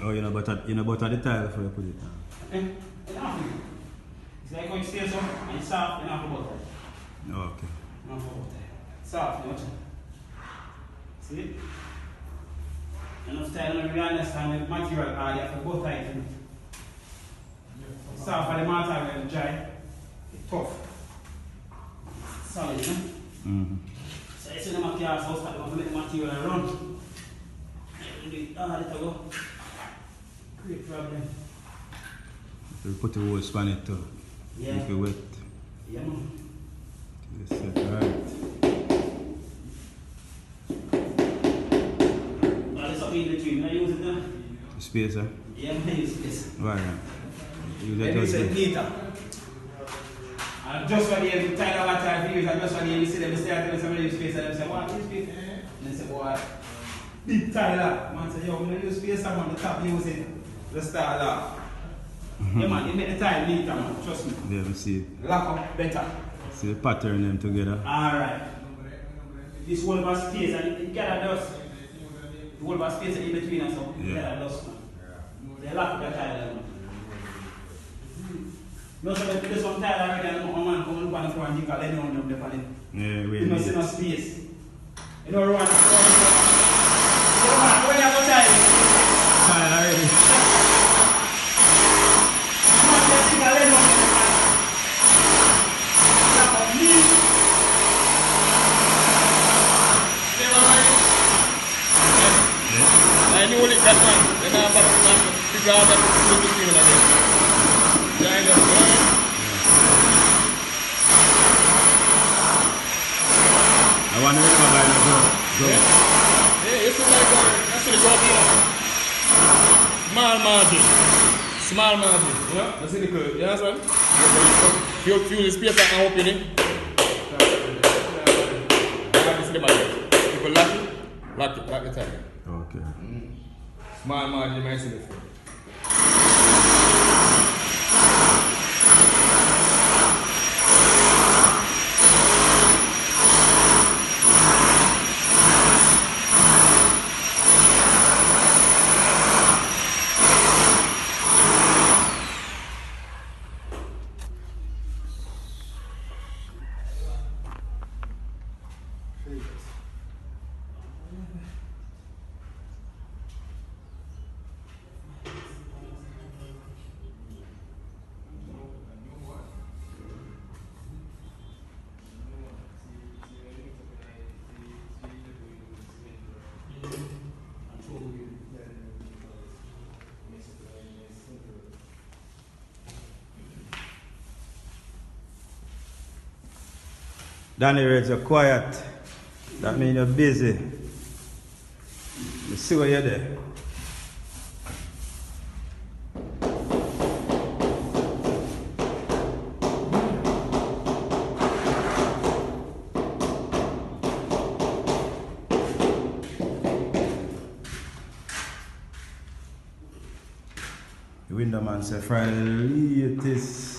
Oh, you know butter the tile before you put it on. It's like how it stays up and it's soft, you don't have to butter. Okay. You don't have to butter. Soft, you know. See? Enough time when we understand the material are there for butter it. It's soft for the material dry. It's tough. It's solid, you know? Mm-hmm. So it's in the material house that they make the material run. You do it all it go. Great problem. You put the whole span it too. Yeah. Make it wet. Yeah, man. Yes, right. All this up in between, I use it now. The spacer? Yeah, I use this. Right. Use Maybe that it's a just meter. And just when you tie the water for use, and just when you see them start telling somebody use space, and they say, what is space? And they say, boy, big Tyler. Man say, yo, when you use space, I'm on the top using the start lock. Yeah, man, you make the tile neater, man, trust me. yeah, we see it. Lock up better. See the pattern them together. Alright. This whole of space, and it gather dust. The whole of space in between us, so it gather dust, man. They lock up the tile, man. No, so there's some tile already, and a man come and go and dig a lane on them, they find it. Yeah, wait. You don't see no space. You know, run. When you have a tile, Tile already. you want to dig a lane on them. Lock up me. I knew it that man. Then I have to figure out that little thing again. Giant of I want to remember by the go. yeah, it's like that's what it here. Small margin. Small margin. Yeah, that's the curve. You understand? You feel the space and open it. This is the margin. If you lock the time. Okay. Small margin, you might see the front. Danny Reds are quiet. That means you're busy. You see what you're there. The window man said Friday the latest.